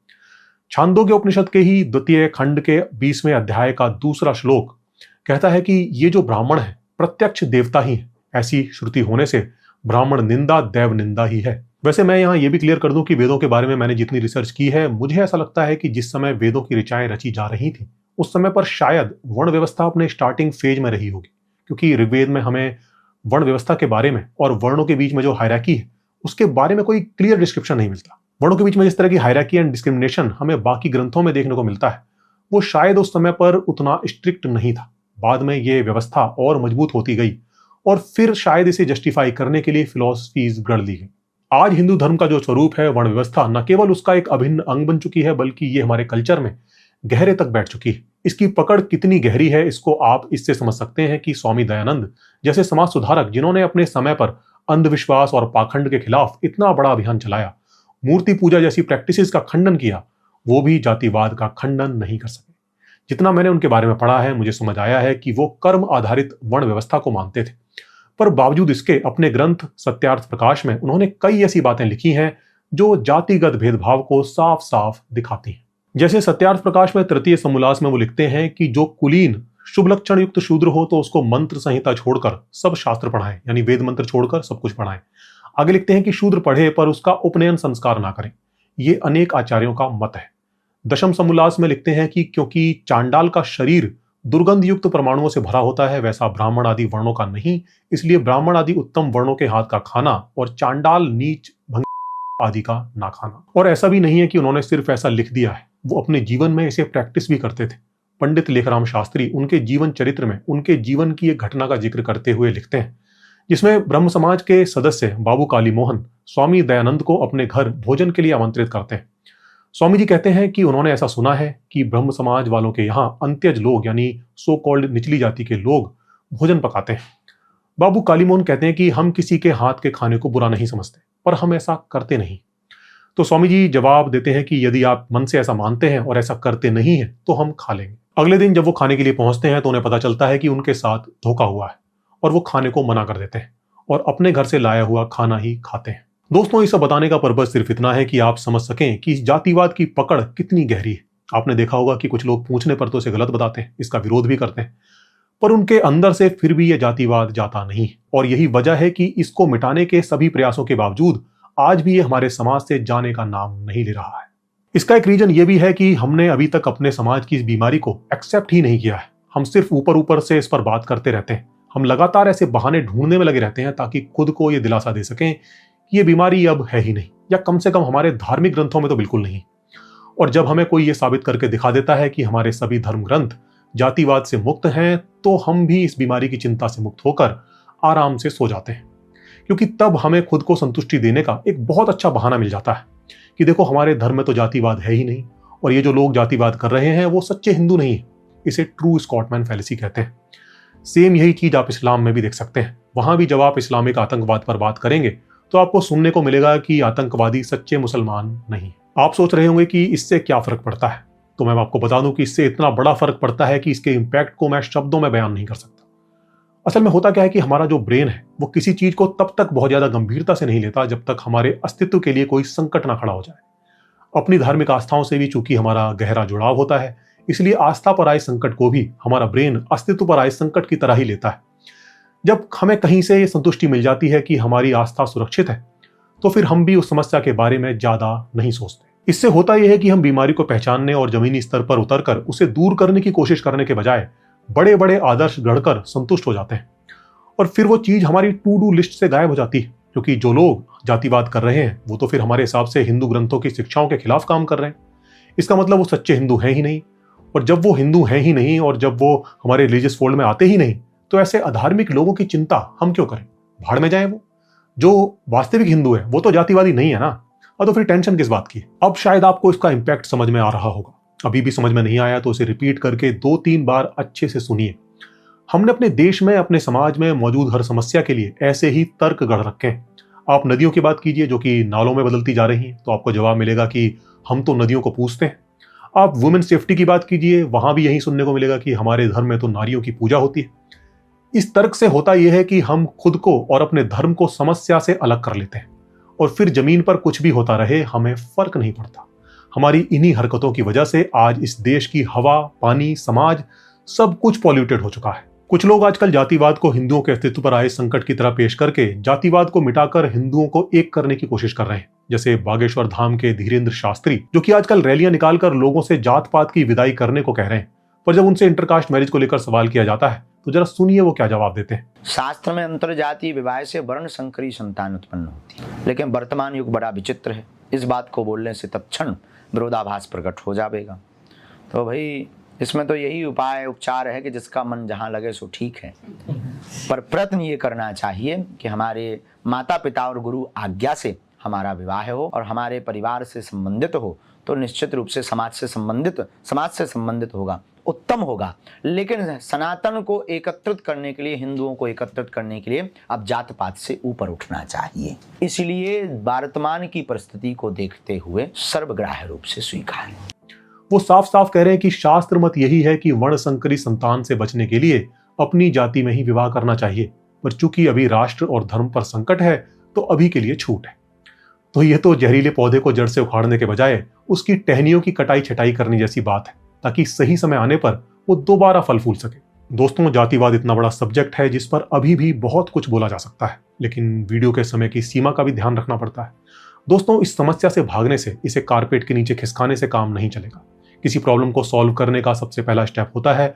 A: छांदोग्य उपनिषद के ही 2 खंड के 20वें अध्याय का 2 श्लोक कहता है कि ये जो ब्राह्मण है प्रत्यक्ष देवता ही है। ऐसी श्रुति होने से ब्राह्मण निंदा देव निंदा ही है। वैसे मैं यहाँ ये भी क्लियर कर दूं कि वेदों के बारे में मैंने जितनी रिसर्च की है, मुझे ऐसा लगता है कि जिस समय वेदों की ऋचाएं रची जा रही थी उस समय पर शायद वर्ण व्यवस्था अपने स्टार्टिंग फेज में रही होगी, क्योंकि ऋग्वेद में हमें वर्ण व्यवस्था के बारे में और वर्णों के बीच में जो हायरार्की है उसके बारे में कोई क्लियर डिस्क्रिप्शन नहीं मिलता। वर्णों के बीच में जिस तरह की हायरार्की एंड डिस्क्रिमिनेशन हमें बाकी ग्रंथों में देखने को मिलता है वो शायद उस समय पर उतना स्ट्रिक्ट नहीं था। बाद में ये व्यवस्था और मजबूत होती गई और फिर शायद इसे जस्टिफाई करने के लिए फिलॉसफीज गढ़ ली गई। आज हिंदू धर्म का जो स्वरूप है वर्ण व्यवस्था न केवल उसका एक अभिन्न अंग बन चुकी है, बल्कि ये हमारे कल्चर में गहरे तक बैठ चुकी है। इसकी पकड़ कितनी गहरी है इसको आप इससे समझ सकते हैं कि स्वामी दयानंद जैसे समाज सुधारक, जिन्होंने अपने समय पर अंधविश्वास और पाखंड के खिलाफ इतना बड़ा अभियान चलाया, मूर्ति पूजा जैसी प्रैक्टिसेस का खंडन किया, वो भी जातिवाद का खंडन नहीं कर सके। जितना मैंने उनके बारे में पढ़ा है मुझे समझ आया है कि वो कर्म आधारित वर्ण व्यवस्था को मानते थे, पर बावजूद इसके अपने ग्रंथ सत्यार्थ प्रकाश में उन्होंने कई ऐसी बातें लिखी हैं जो जातिगत भेदभाव को साफ साफ दिखाती हैं। जैसे सत्यार्थ प्रकाश में 3 समोल्लास में वो लिखते हैं कि जो कुलीन शुभ लक्षण युक्त शूद्र हो तो उसको मंत्र संहिता छोड़कर सब शास्त्र पढ़ाएं, यानी वेद मंत्र छोड़कर सब कुछ पढ़ाएं। आगे लिखते हैं कि शूद्र पढ़े पर उसका उपनयन संस्कार ना करें। ये अनेक आचार्यों का मत है। दशम समोल्लास में लिखते हैं कि क्योंकि चांडाल का शरीर दुर्गंध युक्त परमाणुओं से भरा होता है, वैसा ब्राह्मण आदि वर्णों का नहीं, इसलिए ब्राह्मण आदि उत्तम वर्णों के हाथ का खाना और चांडाल नीच भंग आदि का ना खाना। और ऐसा भी नहीं है कि उन्होंने सिर्फ ऐसा लिख दिया है, वो अपने जीवन में इसे प्रैक्टिस भी करते थे। पंडित लेखराम शास्त्री उनके जीवन चरित्र में उनके जीवन की एक घटना का जिक्र करते हुए लिखते हैं, जिसमें ब्रह्म समाज के सदस्य बाबू काली मोहन स्वामी दयानंद को अपने घर भोजन के लिए आमंत्रित करते हैं। स्वामी जी कहते हैं कि उन्होंने ऐसा सुना है कि ब्रह्म समाज वालों के यहाँ अंत्यज लोग यानी सो कॉल्ड निचली जाति के लोग भोजन पकाते हैं। बाबू काली मोहन कहते हैं कि हम किसी के हाथ के खाने को बुरा नहीं समझते, पर हम ऐसा करते नहीं। तो स्वामी जी जवाब देते हैं कि यदि आप मन से ऐसा मानते हैं और ऐसा करते नहीं हैं तो हम खा लेंगे। अगले दिन जब वो खाने के लिए पहुंचते हैं तो उन्हें पता चलता है कि उनके साथ धोखा हुआ है और वो खाने को मना कर देते हैं और अपने घर से लाया हुआ खाना ही खाते हैं। दोस्तों, इसे बताने का पर्पज सिर्फ इतना है कि आप समझ सकें कि जातिवाद की पकड़ कितनी गहरी है। आपने देखा होगा कि कुछ लोग पूछने पर तो इसे गलत बताते हैं, इसका विरोध भी करते हैं, पर उनके अंदर से फिर भी यह जातिवाद जाता नहीं। और यही वजह है कि इसको मिटाने के सभी प्रयासों के बावजूद आज भी ये हमारे समाज से जाने का नाम नहीं ले रहा है। इसका एक रीजन ये भी है कि हमने अभी तक अपने समाज की इस बीमारी को एक्सेप्ट ही नहीं किया है। हम सिर्फ ऊपर ऊपर से इस पर बात करते रहते हैं। हम लगातार ऐसे बहाने ढूंढने में लगे रहते हैं ताकि खुद को ये दिलासा दे सकें कि ये बीमारी अब है ही नहीं, या कम से कम हमारे धार्मिक ग्रंथों में तो बिल्कुल नहीं। और जब हमें कोई ये साबित करके दिखा देता है कि हमारे सभी धर्म ग्रंथ जातिवाद से मुक्त हैं, तो हम भी इस बीमारी की चिंता से मुक्त होकर आराम से सो जाते हैं, क्योंकि तब हमें खुद को संतुष्टि देने का एक बहुत अच्छा बहाना मिल जाता है कि देखो हमारे धर्म में तो जातिवाद है ही नहीं, और ये जो लोग जातिवाद कर रहे हैं वो सच्चे हिंदू नहीं है। इसे ट्रू स्कॉटमैन फैलेसी कहते हैं। सेम यही चीज आप इस्लाम में भी देख सकते हैं। वहां भी जब आप इस्लामिक आतंकवाद पर बात करेंगे तो आपको सुनने को मिलेगा कि आतंकवादी सच्चे मुसलमान नहीं। आप सोच रहे होंगे कि इससे क्या फर्क पड़ता है, तो मैं आपको बता दूं कि इससे इतना बड़ा फर्क पड़ता है कि इसके इंपैक्ट को मैं शब्दों में बयान नहीं कर सकता। असल में होता क्या है कि हमारा जो ब्रेन है वो किसी चीज को तब तक बहुत ज्यादा गंभीरता से नहीं लेता जब तक हमारे अस्तित्व के लिए कोई संकट ना खड़ा हो जाए। अपनी धार्मिक आस्थाओं से भी चूंकि हमारा गहरा जुड़ाव होता है, इसलिए आस्था पर आए संकट को भी हमारा ब्रेन अस्तित्व पर आए संकट की तरह ही लेता है। जब हमें कहीं से ये संतुष्टि मिल जाती है कि हमारी आस्था सुरक्षित है, तो फिर हम भी उस समस्या के बारे में ज्यादा नहीं सोचते। इससे होता यह है कि हम बीमारी को पहचानने और जमीनी स्तर पर उतरकर उसे दूर करने की कोशिश करने के बजाय बड़े बड़े आदर्श गढ़कर संतुष्ट हो जाते हैं, और फिर वो चीज हमारी टू डू लिस्ट से गायब हो जाती है। क्योंकि जो लोग जातिवाद कर रहे हैं वो तो फिर हमारे हिसाब से हिंदू ग्रंथों की शिक्षाओं के खिलाफ काम कर रहे हैं। इसका मतलब वो सच्चे हिंदू हैं ही नहीं, और जब वो हिंदू हैं ही नहीं और जब वो हमारे रिलीजियस फोल्ड में आते ही नहीं, तो ऐसे अधार्मिक लोगों की चिंता हम क्यों करें? भाड़ में जाए वो। जो वास्तविक हिंदू है वो तो जातिवादी नहीं है ना, और तो फिर टेंशन किस बात की? अब शायद आपको इसका इंपैक्ट समझ में आ रहा होगा। अभी भी समझ में नहीं आया तो इसे रिपीट करके 2-3 बार अच्छे से सुनिए। हमने अपने देश में, अपने समाज में मौजूद हर समस्या के लिए ऐसे ही तर्क गढ़ रखे हैं। आप नदियों की बात कीजिए जो कि नालों में बदलती जा रही हैं, तो आपको जवाब मिलेगा कि हम तो नदियों को पूजते हैं। आप वुमेन सेफ्टी की बात कीजिए, वहां भी यही सुनने को मिलेगा कि हमारे धर्म में तो नारियों की पूजा होती है। इस तर्क से होता यह है कि हम खुद को और अपने धर्म को समस्या से अलग कर लेते हैं, और फिर जमीन पर कुछ भी होता रहे हमें फर्क नहीं पड़ता। हमारी इन्हीं हरकतों की वजह से आज इस देश की हवा, पानी, समाज सब कुछ पॉल्यूटेड हो चुका है। कुछ लोग आजकल जातिवाद को हिंदुओं के अस्तित्व पर आए संकट की तरह पेश करके जातिवाद को मिटाकर हिंदुओं को एक करने की कोशिश कर रहे हैं, जैसे बागेश्वर धाम के धीरेन्द्र शास्त्री, जो कि आजकल रैलियां निकालकर लोगों से जात पात की विदाई करने को कह रहे हैं। पर जब उनसे इंटरकास्ट मैरिज को लेकर सवाल किया जाता है तो जरा सुनिए वो क्या जवाब देते हैं।
E: शास्त्र में अंतरजातीय विवाह से वर्ण संकरी संतान उत्पन्न होती है, लेकिन वर्तमान युग बड़ा विचित्र है। इस बात को बोलने से तत्क्षण विरोधाभास प्रकट हो जाएगा। तो भाई इसमें तो यही उपाय उपचार है कि जिसका मन जहाँ लगे सो ठीक है, पर प्रयत्न ये करना चाहिए कि हमारे माता पिता और गुरु आज्ञा से हमारा विवाह हो और हमारे परिवार से संबंधित हो, तो निश्चित रूप से समाज से संबंधित होगा, उत्तम होगा। लेकिन सनातन को एकत्रित करने के लिए, हिंदुओं को एकत्रित करने के लिए अब जात पात से ऊपर उठना चाहिए। इसलिए वर्तमान की परिस्थिति को देखते हुए सर्वग्राह्य रूप से स्वीकार।
A: वो साफ साफ कह रहे हैं कि शास्त्र मत यही है कि वर्ण संकरी संतान से बचने के लिए अपनी जाति में ही विवाह करना चाहिए, पर चूंकि अभी राष्ट्र और धर्म पर संकट है तो अभी के लिए छूट है। तो ये तो जहरीले पौधे को जड़ से उखाड़ने के बजाय उसकी टहनियों की कटाई छटाई करने जैसी बात है, ताकि सही समय आने पर वो दोबारा फल फूल सके। दोस्तों, जातिवाद इतना बड़ा सब्जेक्ट है जिस पर अभी भी बहुत कुछ बोला जा सकता है, लेकिन वीडियो के समय की सीमा का भी ध्यान रखना पड़ता है। दोस्तों, इस समस्या से भागने से, इसे कारपेट के नीचे खिसकाने से काम नहीं चलेगा। किसी प्रॉब्लम को सॉल्व करने का सबसे पहला स्टेप होता है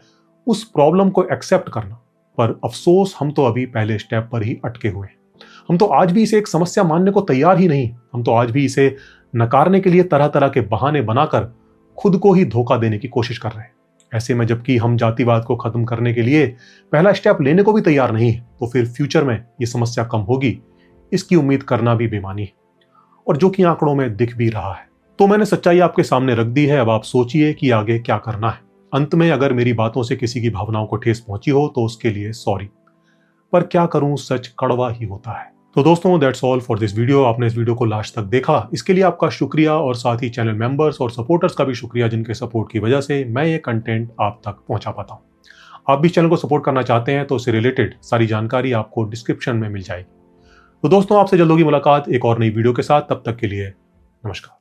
A: उस प्रॉब्लम को एक्सेप्ट करना, पर अफसोस हम तो अभी पहले स्टेप पर ही अटके हुए हैं। हम तो आज भी इसे एक समस्या मानने को तैयार ही नहीं। हम तो आज भी इसे नकारने के लिए तरह तरह के बहाने बनाकर खुद को ही धोखा देने की कोशिश कर रहे हैं। ऐसे में जबकि हम जातिवाद को खत्म करने के लिए पहला स्टेप लेने को भी तैयार नहीं है, तो फिर फ्यूचर में ये समस्या कम होगी, इसकी उम्मीद करना भी बेमानी है, और जो कि आंकड़ों में दिख भी रहा है। तो मैंने सच्चाई आपके सामने रख दी है, अब आप सोचिए कि आगे क्या करना है। अंत में अगर मेरी बातों से किसी की भावनाओं को ठेस पहुंची हो तो उसके लिए सॉरी, पर क्या करूं, सच कड़वा ही होता है। तो दोस्तों, that's all for this video. आपने इस वीडियो को लास्ट तक देखा, इसके लिए आपका शुक्रिया, और साथ ही चैनल मेंबर्स और सपोर्टर्स का भी शुक्रिया, जिनके सपोर्ट की वजह से मैं ये कंटेंट आप तक पहुंचा पाता हूं। आप भी चैनल को सपोर्ट करना चाहते हैं तो उससे रिलेटेड सारी जानकारी आपको डिस्क्रिप्शन में मिल जाएगी। तो दोस्तों, आपसे जल्द होगी मुलाकात एक और नई वीडियो के साथ। तब तक के लिए नमस्कार।